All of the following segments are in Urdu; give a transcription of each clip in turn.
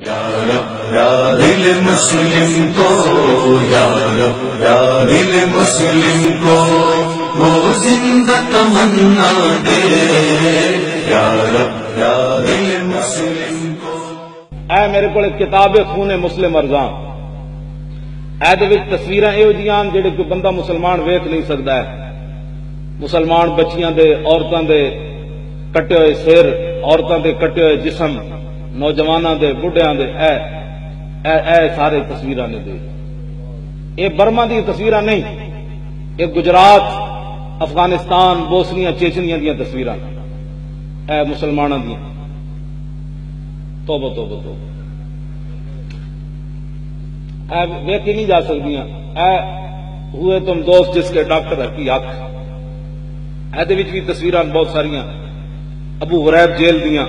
یا رب یا دل مسلم کو، یا رب یا دل مسلم کو وہ زندہ تمنا دے، یا رب یا دل مسلم کو۔ اے میرے کو کتاب خون مسلم ارزاں، اے دے وچ تصویراں ایہو جیاں جڑے کوئی بندہ مسلمان ویکھ نہیں سکدا ہے۔ مسلمان بچیاں دے، عورتاں دے کٹے ہوئے سر، عورتاں دے کٹے ہوئے جسم، نوجواناں دے، بڈھیاں دے، اے سارے تصویراں نے دے۔ اے برما دی تصویراں نہیں، اے گجرات، افغانستان، بوسنیا، چیچنیا دیاں تصویراں، اے مسلماناں دیاں۔ توبہ توبہ توبہ، اے ویکھی نہیں جا سکدیاں۔ اے ہوئے تم دوست جس کے ڈاکٹر ہے کی آنکھ، اے دے وچ بھی تصویراں بہت ساریاں ابو غریب جیل دیاں۔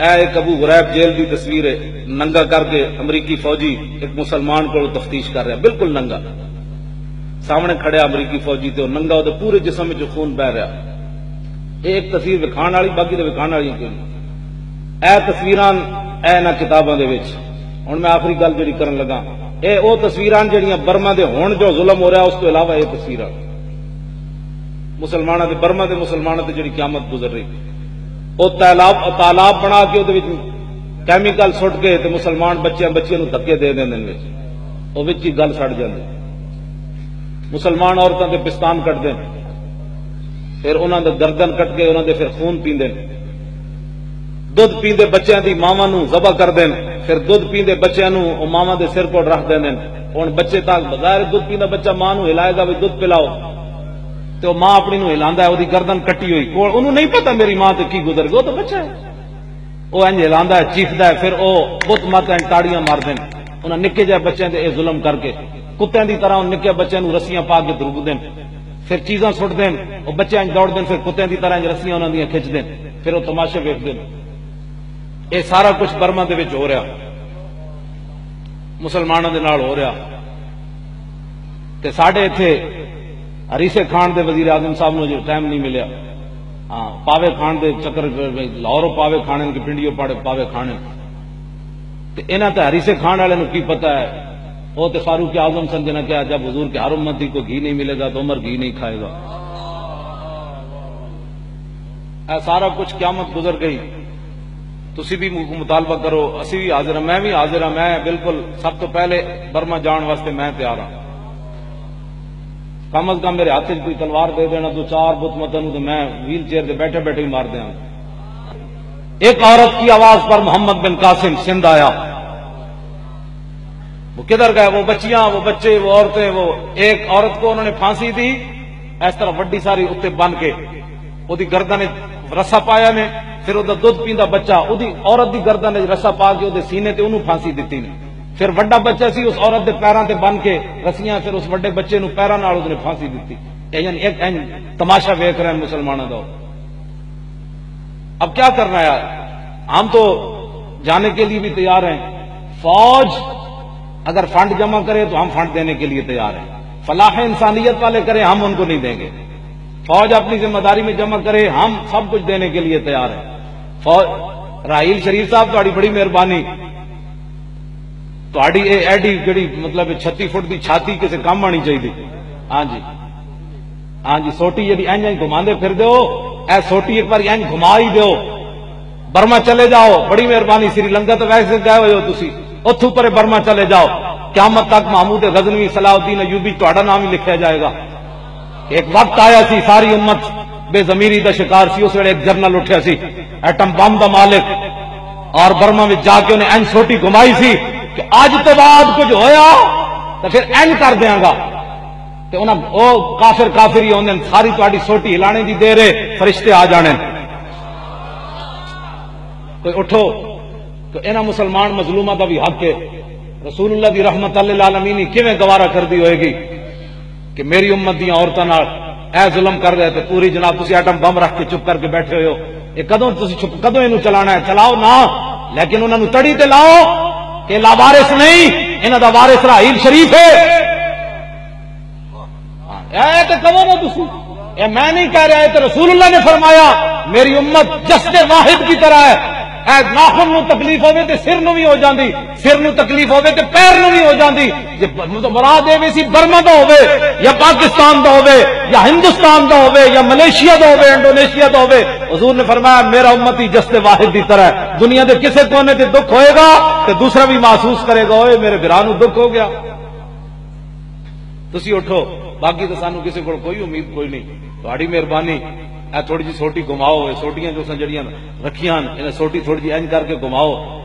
اے ایک ابو غریب جیل دی تصویر ہے، ننگا کر کے امریکی فوجی ایک مسلمان کو تفتیش کر رہا، بالکل ننگا، سامنے کھڑیا امریکی فوجی تے ننگا، وہ پورے جسم وچ خون بہ رہا۔ ایک تصویر وکھان والی، باقی تے وکھان والی کوئی نہیں۔ اے تصویراں اے نہ کتاباں دے وچ۔ ہن میں آخری گل جڑی کرن لگا، اے او تصویراں جڑیاں برما دے ہون جو ظلم ہو رہا، اس تو علاوہ یہ تصویراں مسلمانوں دے، برما دے مسلمانوں تے جڑی قیامت گزر رہی، وہ تالاب بنا کے وہ کیمیکل سٹ کے تے مسلمان بچیاں نو دھکے دے دیں، وہ وچ ہی گل سڑ جاندی۔ مسلمان عورتوں کے پستان کٹ دیں، پھر انہوں دے گردن کٹ کے انہوں دے پھر خون پیندے، دودھ پیندے بچیاں دی ماواں نو ذبح کر دیں، پھر دودھ پیندے بچیاں نو او ماواں دے سر کو رکھ دیں۔ ہن بچے تک بظاہر دودھ پیندا بچہ ماں نو ہلائے گا بھی دودھ پلاؤ، تو ماں اپنی نو ہلاندا ہے، وہ گردن کٹی ہوئی، انہوں نہیں پتا میری ماں تے کی گزر گئی، وہ تو بچہ ہے، وہ انج ہلاندا ہے، چیخدا ہے، پھر وہ بت مت تاڑیاں مار دیں۔ انہاں نکے جہے بچے تے اے ظلم کر کے کتےاں دی طرح نکے بچے نو رسیاں پا کے دروک دیں، پھر چیزاں سٹ دیں، وہ بچے انج دوڑ دیں، پھر کتےاں دی طرح رسیاں انہاں دیاں کھچ دیں، پھر وہ تماشے ویکھ دیں۔ یہ سارا کچھ برما دے وچ ہو رہا، مسلمانوں دے نال ہو رہا۔ تے ساڈے ایتھے ہریسے کھان دے وزیر اعظم صاحب نو جو ٹائم نہیں ملیا، ہاں پاوے کھان دے چکر، لاہوروں پاوے کھانے کہ پنڈیوں پاوے کھانے، تے انہاں تے ہریسے کھان والے نو کی پتہ ہے، وہ تے فاروق اعظم سن جنہاں کہا جب حضور کے ہر امتی کو گھی نہیں ملے گا تو عمر گھی نہیں کھائے گا۔ اے سارا کچھ قیامت گزر گئی، تسی بھی مطالبہ کرو، اسی بھی حاضر ہیں، میں بھی حاضر ہوں، میں بالکل سب تو پہلے برما جان واسطے میں تیار ہوں۔ کم از کم میرے ہاتھ کوئی تلوار دے دینا، دو چار بت متن تو میں ویل چیئر دے بیٹھے بیٹھے ہی مار دیا۔ ایک عورت کی آواز پر محمد بن قاسم سندھ آیا، وہ کدھر گئے؟ وہ بچیاں، وہ بچے، وہ عورتیں، وہ ایک عورت کو انہوں نے پھانسی دی اس طرح وڈی ساری اتنے بن کے، وہ گردن رسا پایا نے، پھر وہ دودھ پیندا بچہ، وہ عورت دی گردن رسا پا کے وہ سینے تے انہوں پھانسی دیتی نے، پھر وڈا بچہ سی اس عورت دے پیراں تے بن کے رسیاں، پھر اس وڈے بچے نو پیراں نال اس نے پھانسی دیتی۔ یعنی ایک تماشا ویکھ رہے ہیں مسلمانوں دا۔ اب کیا کرنا ہے؟ ہم تو جانے کے لیے بھی تیار ہیں، فوج اگر فنڈ جمع کرے تو ہم فنڈ دینے کے لیے تیار ہیں، فلاح انسانیت والے کریں ہم ان کو نہیں دیں گے، فوج اپنی ذمہ داری میں جمع کرے ہم سب کچھ دینے کے لیے تیار ہیں۔ فوج راہیل شریف صاحب تہاڈی بڑی مہربانی، تہاڈی اے ایڈی جڑی مطلب 36 فٹ دی چھاتی کسے کام آنی چاہیے۔ ہاں جی ہاں جی، سوٹی جی اینج گھماندے پھر دیو، اے سوٹی ایک بار اینج گھما ہی دیو، برما چلے جاؤ، بڑی مہربانی۔ سری لنکا تو ویسے گئے ہوئے ہو تسی، اتھوں پرے برما چلے جاؤ، قیامت تک محمود غزنوی، صلاح الدین ایوبی تہاڈا نام ہی لکھیا جائے گا۔ ایک وقت آیا سی ساری امت بے ضمیری دا شکار سی، اس ویلے ایک جرنل اٹھیا سی ایٹم بم دا مالک، اور برما میں جا کے انہیں اینج سوٹی گھمائی سی کہ آج تو بعد کچھ ہویا تو پھر اینج کر دیاں گا، کہ انہاں او کافر ہی ہوندے، ساری تہاڈی سوٹی ہلانے دی دیر ہے، فرشتے آ جانے۔ کوئی اٹھو تو انہاں مسلمان مظلومہ دا بھی حق ہے۔ رسول اللہ دی رحمت للعالمین کیویں گوارا کر دی ہوئے گی کہ میری امت دیاں عورتاں نال اے ظلم کر رہے تے پوری جناب تسی ایٹم بم رکھ کے چپ کر کے بیٹھے ہوئے ہو، یہ کدوں تسی کدوں اینو چلانا ہے؟ چلاؤ نا، لیکن انہاں نو تڑی تے لاؤ کہ لاوارث نہیں، انہاں دا وارث راہیل شریف ہے۔ اے تے کہو نا تسی، اے میں نہیں کہہ رہا، اے تے رسول اللہ نے فرمایا میری امت جسد واحد کی طرح ہے، اے ناخن نو تکلیف ہوے تے سر نو بھی ہو جاندی، سر نو تکلیف ہوے تے پیر نو بھی ہو جاندی۔ جے مراد اے وی سی برما دا ہوے یا پاکستان دا ہوے یا ہندوستان دا ہوے یا ملیشیا دا ہوے انڈونیشیا دا ہوے، حضور نے فرمایا میرا امتی جسد واحد دی طرح ہے، دنیا دے کسے کونے تے دکھ ہوئے گا تے دوسرا بھی محسوس کرے گا اوئے میرے بھرا نو دکھ ہو گیا۔ تسی اٹھو، باقی تو سانو کسی کو کوئی امید کوئی نہیں، تہاڈی مہربانی اے تھوڑی جی سوٹی گھماؤ، سوٹیاں جو سن جڑیاں رکھیاں انہیں سوٹی تھوڑی جی اینج کر کے گھماؤ۔